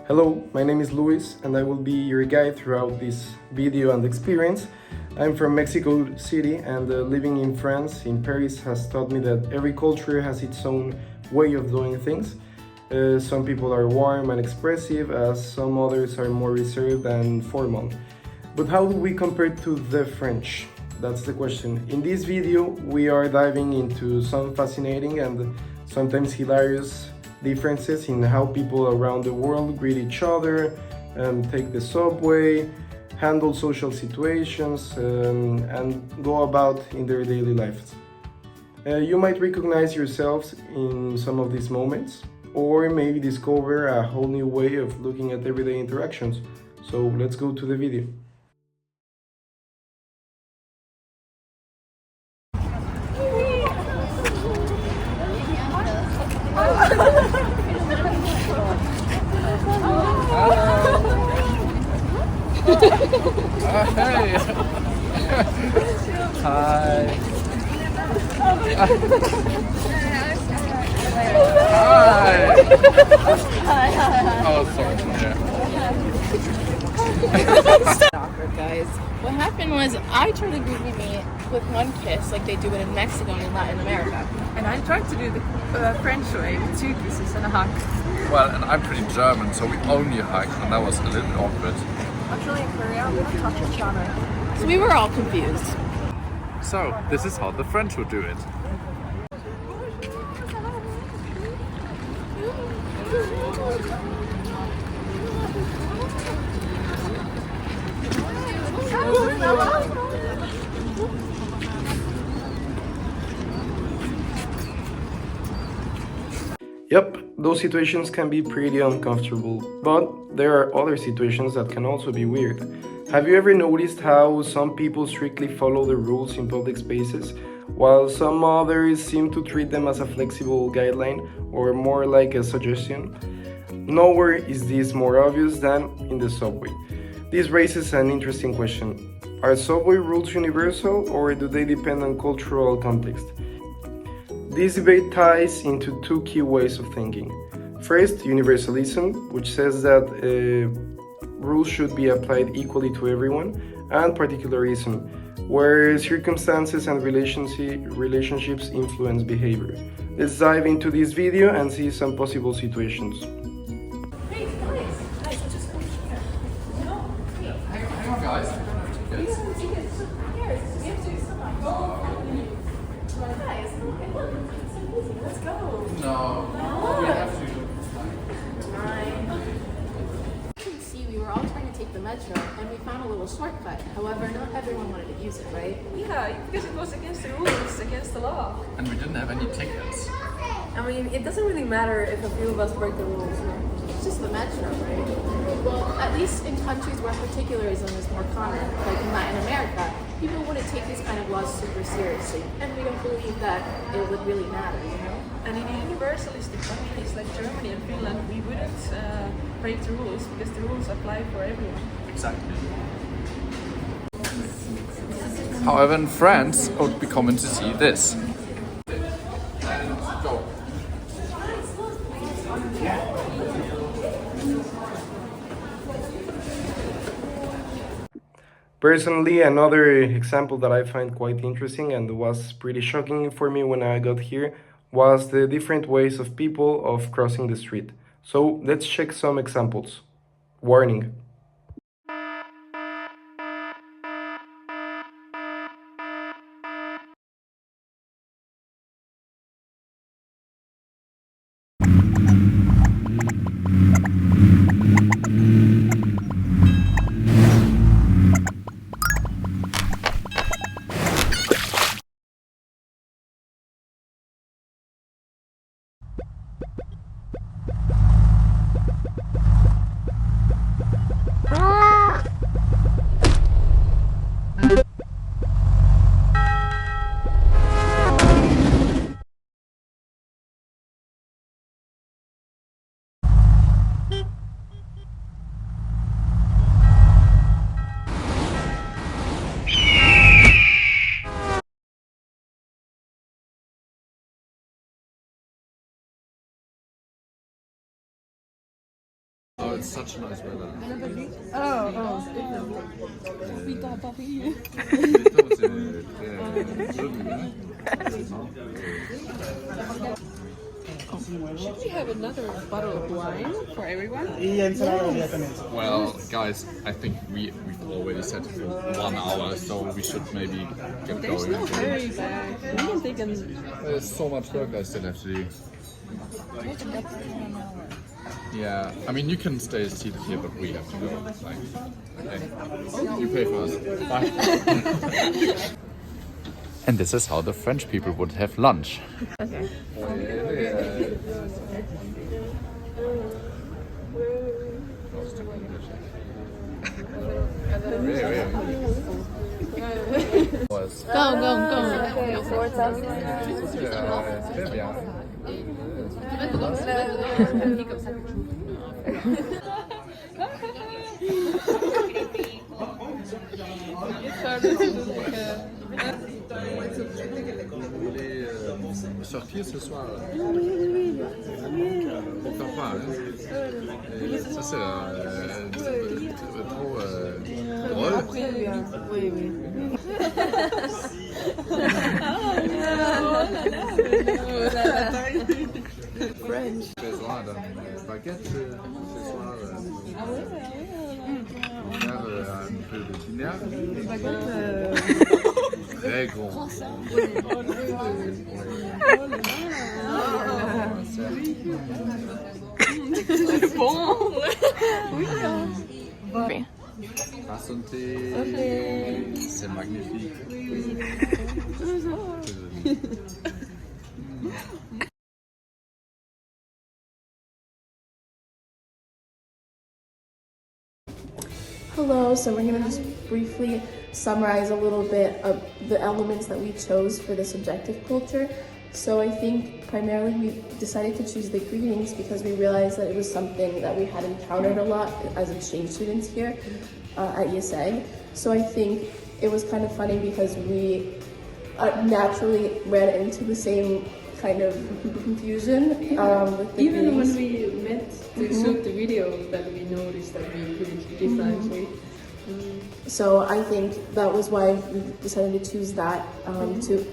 Hello, my name is Luis and I will be your guide throughout this video and experience. I'm from Mexico City and living in France, in Paris, has taught me that every culture has its own way of doing things. Some people are warm and expressive, as some others are more reserved and formal. But how do we compare to the French? That's the question. In this video, we are diving into some fascinating and sometimes hilarious differences in how people around the world greet each other, take the subway, handle social situations, and go about in their daily lives. You might recognize yourselves in some of these moments, or maybe discover a whole new way of looking at everyday interactions. So let's go to the video. Hey! Hi! Hi! Oh, sorry. Awkward, guys. What happened was I tried to greet me with one kiss, like they do it in Mexico and in Latin America. And I tried to do the French way with 2 kisses and a hug. Well, and I'm pretty German, so we only hugged, and that was a little bit awkward. Actually, in Korea, we don't touch each other. So we were all confused. So, this is how the French would do it. Yep, those situations can be pretty uncomfortable, but there are other situations that can also be weird. Have you ever noticed how some people strictly follow the rules in public spaces, while some others seem to treat them as a flexible guideline or more like a suggestion? Nowhere is this more obvious than in the subway. This raises an interesting question. Are subway rules universal, or do they depend on cultural context? This debate ties into 2 key ways of thinking. First, universalism, which says that rules should be applied equally to everyone, and particularism, where circumstances and relationships influence behavior. Let's dive into this video and see some possible situations. We were all trying to take the metro and we found a little shortcut. However, not everyone wanted to use it, right? Yeah, because it was against the rules, against the law. And we didn't have any tickets. I mean, it doesn't really matter if a few of us break the rules. It's just the metro, right? Well, at least in countries where particularism is more common, like in Latin America, people wouldn't take these kind of laws super seriously. And we don't believe that it would really matter, you know? And in universalistic countries like Germany and Finland, we wouldn't break the rules because the rules apply for everyone. Exactly. However, in France, it would be common to see this. And go. Personally, another example that I find quite interesting and was pretty shocking for me when I got here was the different ways of people of crossing the street. So let's check some examples. Warning. it's such a nice weather. Should we have another bottle of wine for everyone? Well, guys, I think we've already set it for 1 hour, so we should maybe get There's going. no hurry back. We can take an... There's so much work I still have to do. Yeah, I mean, you can stay seated here, but we have to go. Like, hey, you pay for us. Bye. And this is how the French people would have lunch. Okay. Vous voulez sortir ce soir? Pourquoi pas, hein? Et ça c'est trop drôle. Oui, oui. French. Besoin d'un baguette ce soir. Faire un peu de dîner. Très grand. La santé, c'est magnifique. Hello, so we're going to just briefly summarize a little bit of the elements that we chose for this objective culture. So I think primarily we decided to choose the greetings because we realized that it was something that we had encountered a lot as exchange students here at ESA. So I think it was kind of funny because we naturally ran into the same kind of confusion with the Even greetings. when we met to shoot the video, that we noticed that we couldn't differentiate. So I think that was why we decided to choose that to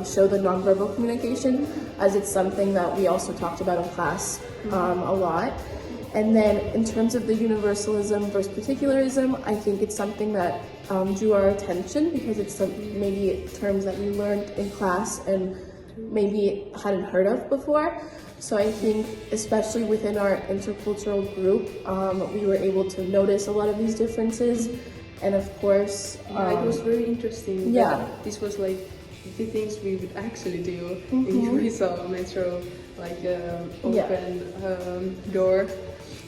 show the nonverbal communication, as it's something that we also talked about in class a lot. And then in terms of the universalism versus particularism, I think it's something that drew our attention because it's maybe terms that we learned in class and maybe hadn't heard of before. So I think especially within our intercultural group, we were able to notice a lot of these differences. And of course, It was very interesting. yeah. That this was like the things we would actually do if we saw a metro, like open door.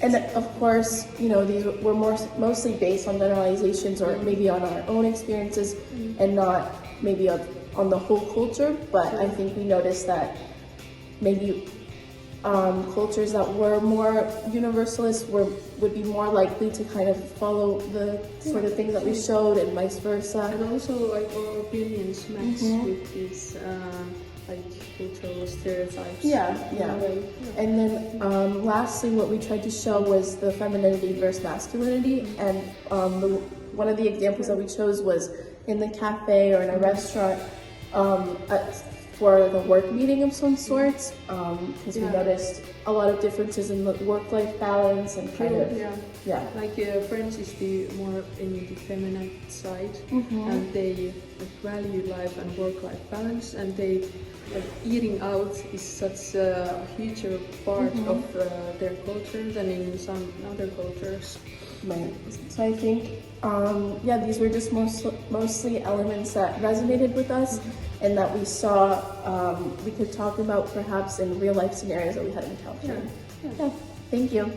And of course, you know, these were mostly based on generalizations or maybe on our own experiences and not maybe on the whole culture. But I think we noticed that maybe cultures that were more universalist would be more likely to kind of follow the sort of things that we showed and vice versa. And also like our opinions match with these like cultural stereotypes. Yeah. in a way. And then lastly, what we tried to show was the femininity versus masculinity. And one of the examples that we chose was in the cafe or in a restaurant for the work meeting of some sorts, because we noticed a lot of differences in the work-life balance and kind of, Like French is the more in the feminine side, and they like, value life and work-life balance, and they like eating out is such a huge part of their culture than in some other cultures. Right. So I think, these were just mostly elements that resonated with us and that we saw we could talk about perhaps in real life scenarios that we had encountered. Yeah. Thank you.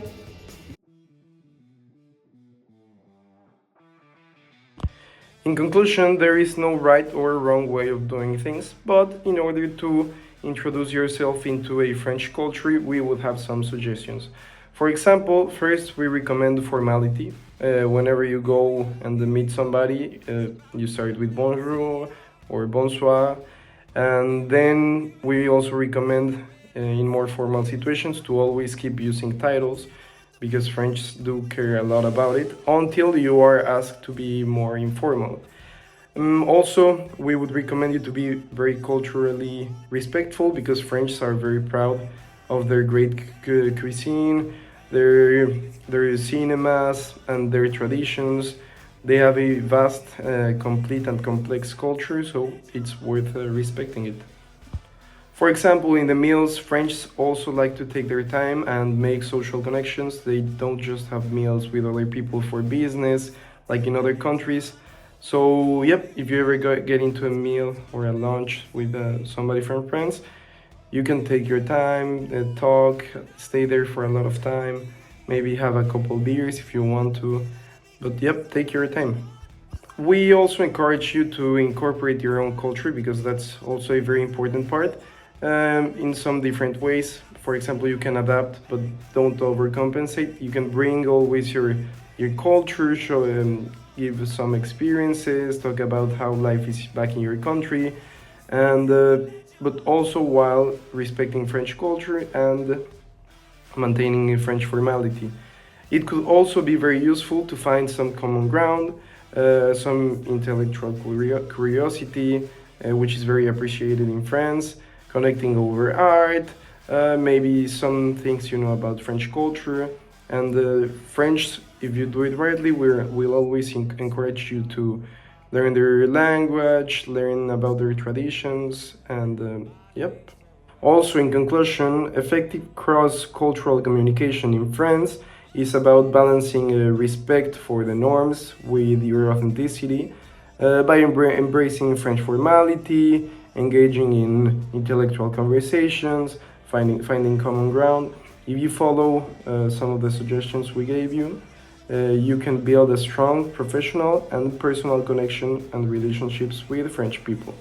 In conclusion, there is no right or wrong way of doing things, but in order to introduce yourself into a French culture, we would have some suggestions. For example, first we recommend formality. Whenever you go and meet somebody, you start with bonjour or bonsoir, and then we also recommend in more formal situations to always keep using titles. because French do care a lot about it, until you are asked to be more informal. Also, we would recommend you to be very culturally respectful, because French are very proud of their great cuisine, their cinemas, and their traditions. They have a vast, complete, and complex culture, so it's worth respecting it. For example, in the meals, French also like to take their time and make social connections. They don't just have meals with other people for business, like in other countries. So, yep, if you ever get into a meal or a lunch with somebody from France, you can take your time, talk, stay there for a lot of time, maybe have a couple beers if you want to. But, yep, take your time. We also encourage you to incorporate your own culture, because that's also a very important part. In some different ways. For example, you can adapt, but don't overcompensate. You can bring always your culture, show give some experiences, talk about how life is back in your country, and but also while respecting French culture and maintaining a French formality. It could also be very useful to find some common ground, some intellectual curiosity, which is very appreciated in France, connecting over art, maybe some things you know about French culture. And French, if you do it rightly, we'll always encourage you to learn their language, learn about their traditions, and yep. Also, in conclusion, effective cross-cultural communication in France is about balancing respect for the norms with your authenticity, by embracing French formality, engaging in intellectual conversations, finding common ground. If you follow some of the suggestions we gave you, you can build a strong professional and personal connection and relationships with French people.